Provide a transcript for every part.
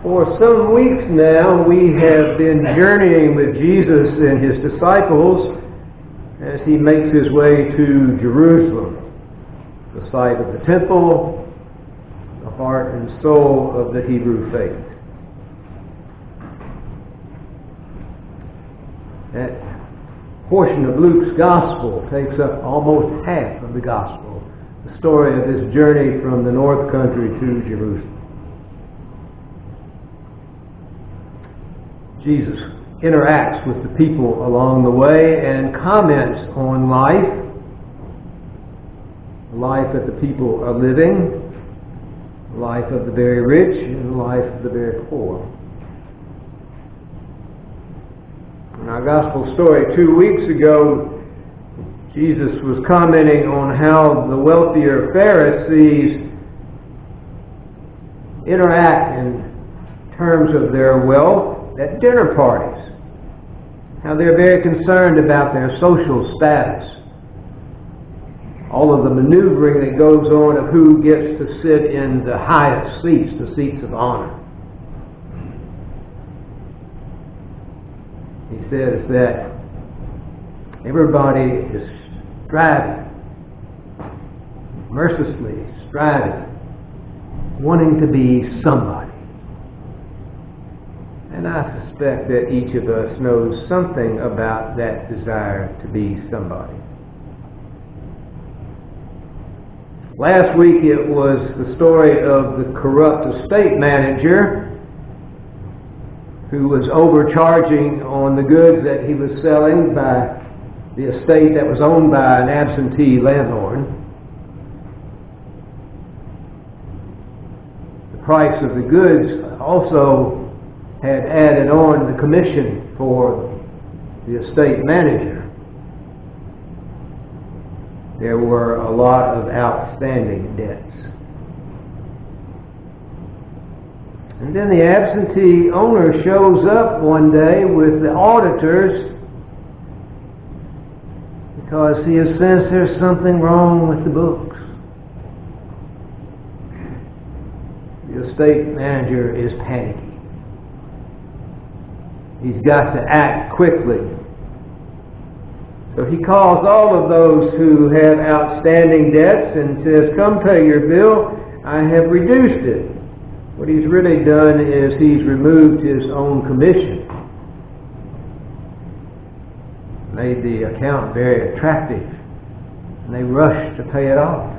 For some weeks now, we have been journeying with Jesus and His disciples as He makes His way to Jerusalem, the site of the temple, the heart and soul of the Hebrew faith. That portion of Luke's Gospel takes up almost half of the Gospel, the story of this journey from the north country to Jerusalem. Jesus interacts with the people along the way and comments on life, the life that the people are living, the life of the very rich and the life of the very poor. In our gospel story 2 weeks ago, Jesus was commenting on how the wealthier Pharisees interact in terms of their wealth at dinner parties, how they're very concerned about their social status, all of the maneuvering that goes on of who gets to sit in the highest seats, the seats of honor. He says that everybody is striving, mercilessly striving, wanting to be somebody. And I suspect that each of us knows something about that desire to be somebody. Last week it was the story of the corrupt estate manager who was overcharging on the goods that he was selling by the estate that was owned by an absentee landlord. The price of the goods also had added on the commission for the estate manager. There were a lot of outstanding debts. And then the absentee owner shows up one day with the auditors because he has sensed there's something wrong with the books. The estate manager is panicking. He's got to act quickly. So he calls all of those who have outstanding debts and says, "Come pay your bill. I have reduced it." What he's really done is he's removed his own commission. Made the account very attractive. And they rushed to pay it off.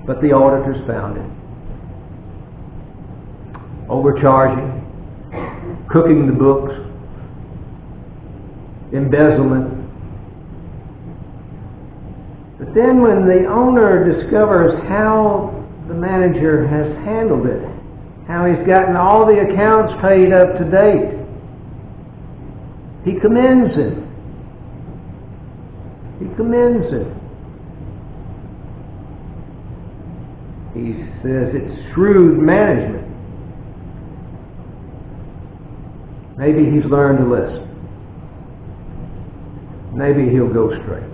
But the auditors found it. Overcharging, cooking the books, embezzlement. But then when the owner discovers how the manager has handled it, how he's gotten all the accounts paid up to date, he commends him. He commends him. He says it's shrewd management. Maybe he's learned a lesson. Maybe he'll go straight.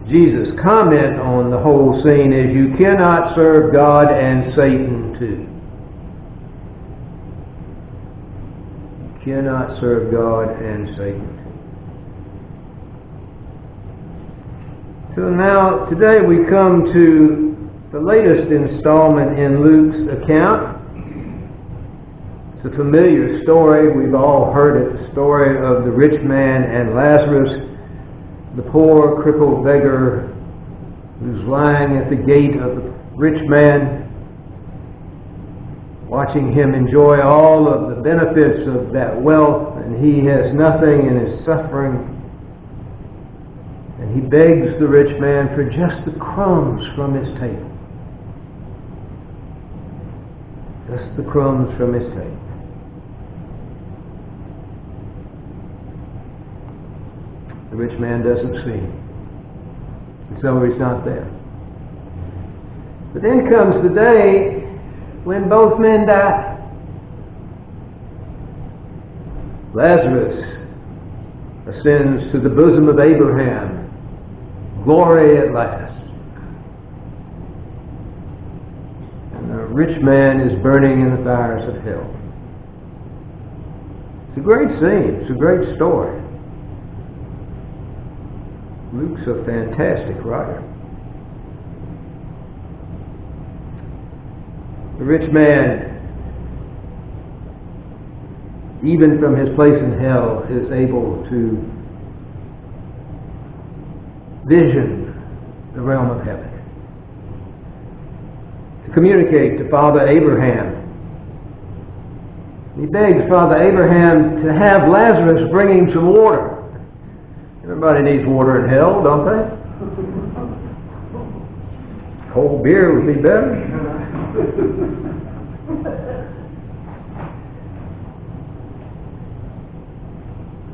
Jesus' comment on the whole scene is, you cannot serve God and Satan too. You cannot serve God and Satan too. So now, today we come to the latest installment in Luke's account. It's a familiar story. We've all heard it. The story of the rich man and Lazarus, the poor, crippled beggar who's lying at the gate of the rich man, watching him enjoy all of the benefits of that wealth, and he has nothing and is suffering. And he begs the rich man for just the crumbs from his table. Just the crumbs from his table. The rich man doesn't see him. And so he's not there. But then comes the day when both men die. Lazarus ascends to the bosom of Abraham. Glory at last. rich man is burning in the fires of hell. It's a great scene. It's a great story. Luke's a fantastic writer. The rich man, even from his place in hell, is able to vision the realm of heaven, to communicate to Father Abraham. He begs Father Abraham to have Lazarus bring him some water. Everybody needs water in hell, don't they? Cold beer would be better.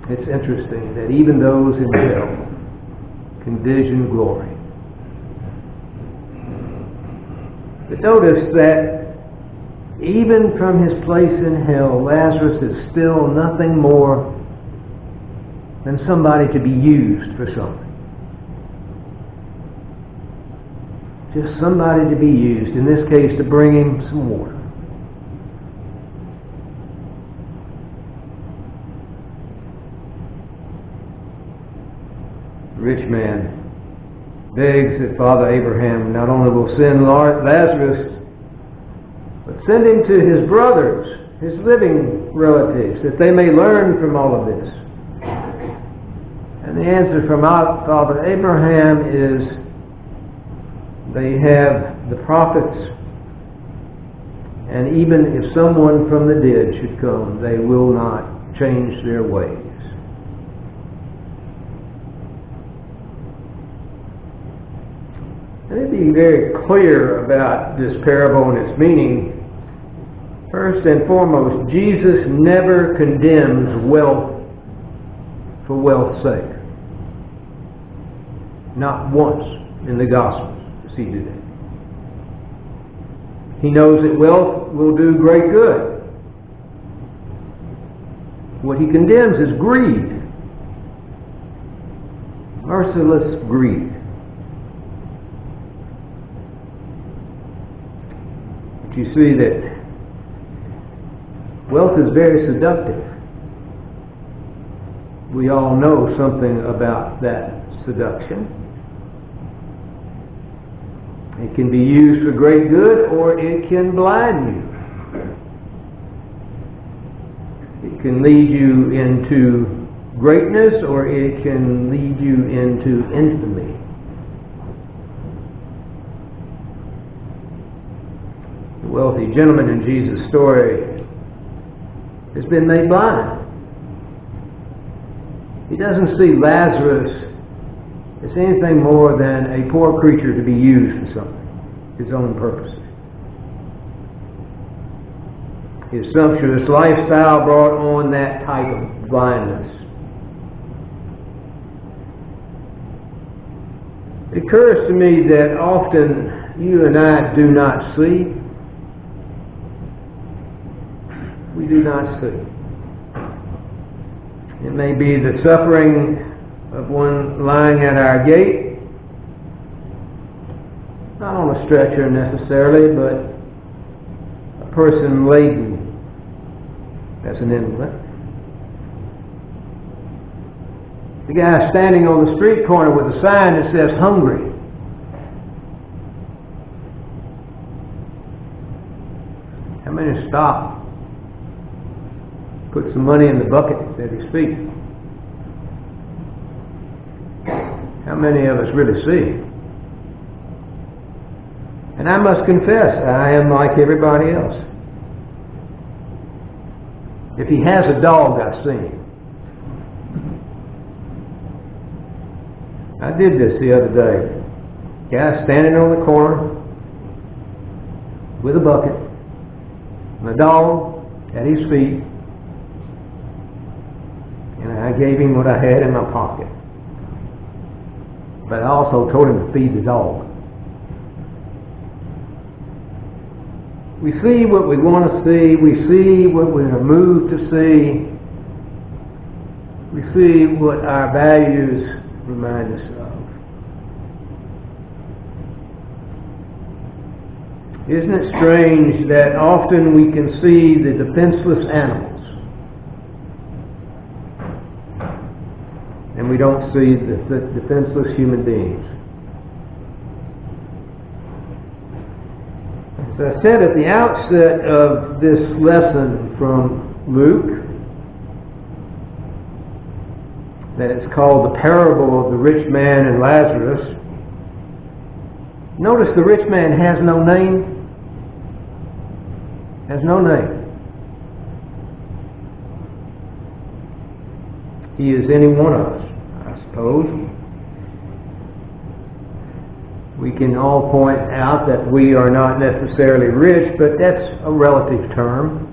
It's interesting that even those in hell can vision glory. But notice that even from his place in hell, Lazarus is still nothing more than somebody to be used for something. Just somebody to be used, in this case to bring him some water. The rich man begs that Father Abraham not only will send Lazarus, but send him to his brothers, his living relatives, that they may learn from all of this. And the answer from Father Abraham is they have the prophets, and even if someone from the dead should come, they will not change their ways. Let me be very clear about this parable and its meaning. First and foremost, Jesus never condemns wealth for wealth's sake. Not once in the Gospels does he do that. He knows that wealth will do great good. What he condemns is greed. Merciless greed. But you see that wealth is very seductive. We all know something about that seduction. It can be used for great good, or it can blind you. It can lead you into greatness, or it can lead you into infamy. The wealthy gentleman in Jesus' story has been made blind. He doesn't see Lazarus as anything more than a poor creature to be used for something, his own purposes. His sumptuous lifestyle brought on that type of blindness. It occurs to me that often you and I do not see. We do not see. It may be the suffering of one lying at our gate, not on a stretcher necessarily, but a person laden as an invalid. The guy standing on the street corner with a sign that says hungry. How many stop? Put some money in the bucket at his feet. How many of us really see? And I must confess, I am like everybody else. If he has a dog, I've seen him. I did this the other day. Guy standing on the corner with a bucket and a dog at his feet. And I gave him what I had in my pocket. But I also told him to feed the dog. We see what we want to see. We see what we are moved to see. We see what our values remind us of. Isn't it strange that often we can see the defenseless animals and we don't see the defenseless human beings? As I said at the outset of this lesson from Luke, that it's called the parable of the rich man and Lazarus. Notice the rich man has no name. Has no name. He is any one of us, I suppose. We can all point out that we are not necessarily rich, but that's a relative term.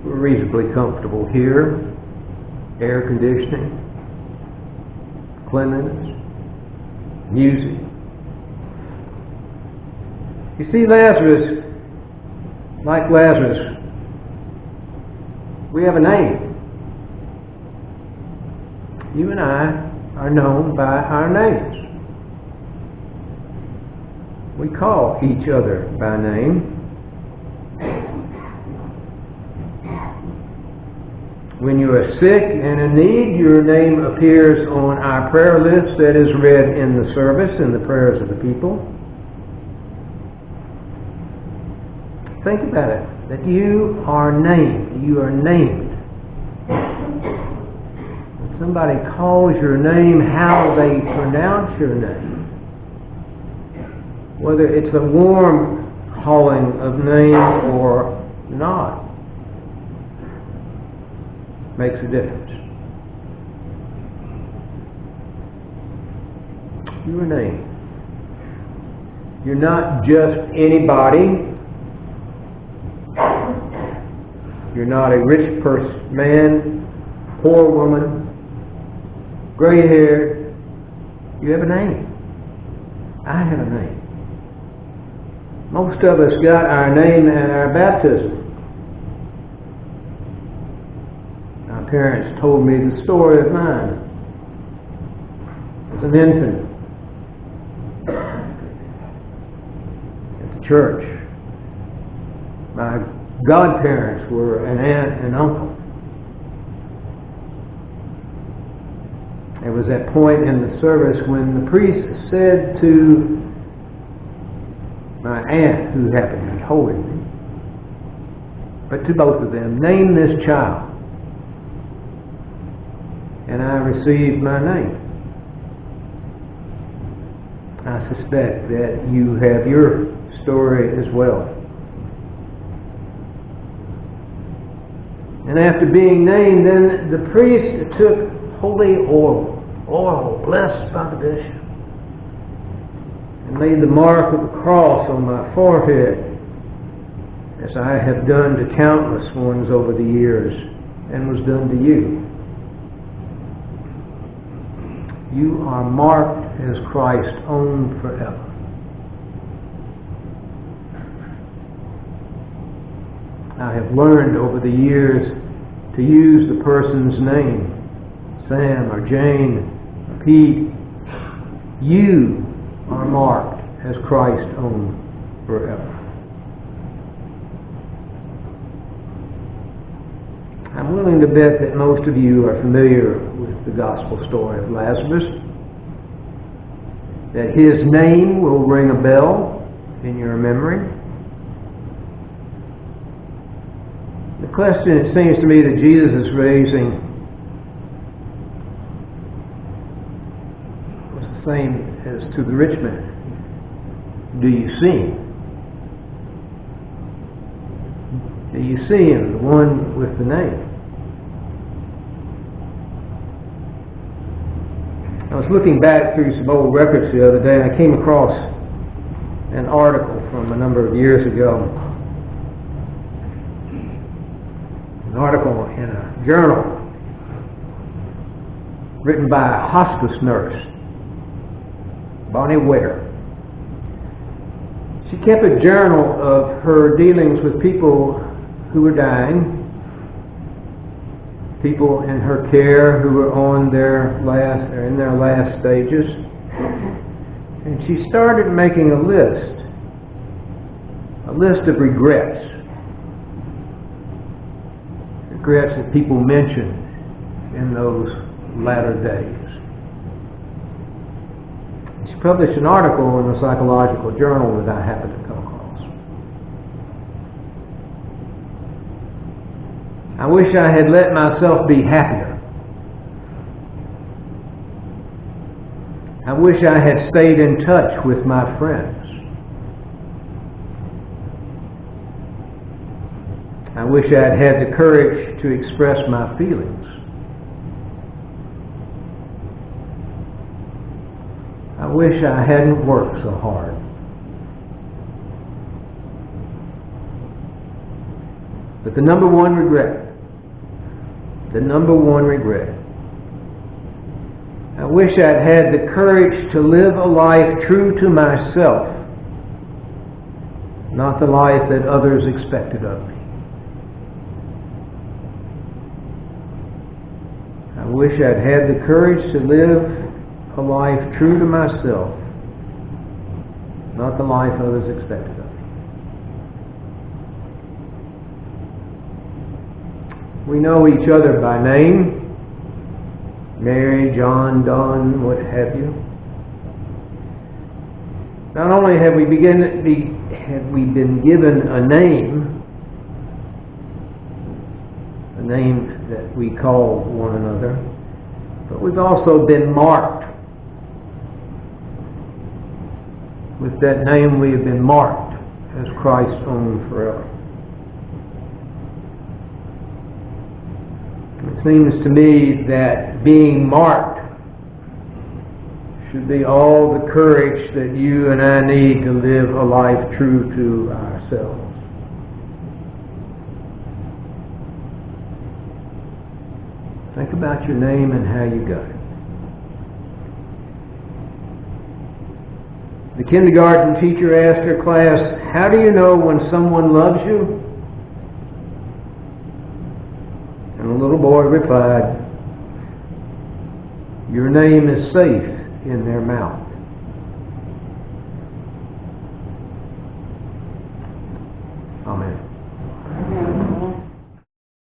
We're reasonably comfortable here. Air conditioning, cleanliness, music. You see, Lazarus, like Lazarus, we have a name. You and I are known by our names. We call each other by name. When you are sick and in need, your name appears on our prayer list that is read in the service, in the prayers of the people. Think about it, that you are named. You are named. When somebody calls your name, how they pronounce your name, whether it's a warm calling of name or not, makes a difference. Your name. You're not just anybody. You're not a rich person, man, poor woman, gray hair. You have a name. I have a name. Most of us got our name at our baptism. My parents told me the story of mine. As an infant at the church, my godparents were an aunt and uncle. There was that point in the service when the priest said to my aunt, who happened to be holding me, but to both of them, name this child. And I received my name. I suspect that you have your story as well. And after being named, then the priest took holy oil blessed by the bishop, and made the mark of the cross on my forehead, as I have done to countless ones over the years, and was done to you. You are marked as Christ's own forever. I have learned over the years to use the person's name, Sam or Jane or Pete. You are marked as Christ's own forever. I'm willing to bet that most of you are familiar with the gospel story of Lazarus, that his name will ring a bell in your memory. The question, it seems to me, that Jesus is raising was the same as to the rich man. Do you see him? Do you see him, the one with the name? I was looking back through some old records the other day, and I came across an article from a number of years ago. An article in a journal written by a hospice nurse, Bonnie Ware. She kept a journal of her dealings with people who were dying, people in her care who were on their last, or in their last stages. And she started making a list of regrets. Regrets that people mentioned in those latter days. She published an article in a psychological journal that I happened to come across. I wish I had let myself be happier. I wish I had stayed in touch with my friends. I wish I had had the courage to express my feelings. I wish I hadn't worked so hard. But the number one regret, I wish I'd had the courage to live a life true to myself, not the life that others expected of me. I wish I'd had the courage to live a life true to myself, not the life others expected of me. We know each other by name. Mary, John, Don, what have you. Not only have we been given a name that we call one another, but we've also been marked. With that name we have been marked as Christ's own forever. It seems to me that being marked should be all the courage that you and I need to live a life true to ourselves. Think about your name and how you got it. The kindergarten teacher asked her class, "How do you know when someone loves you?" And the little boy replied, "Your name is safe in their mouth." Amen.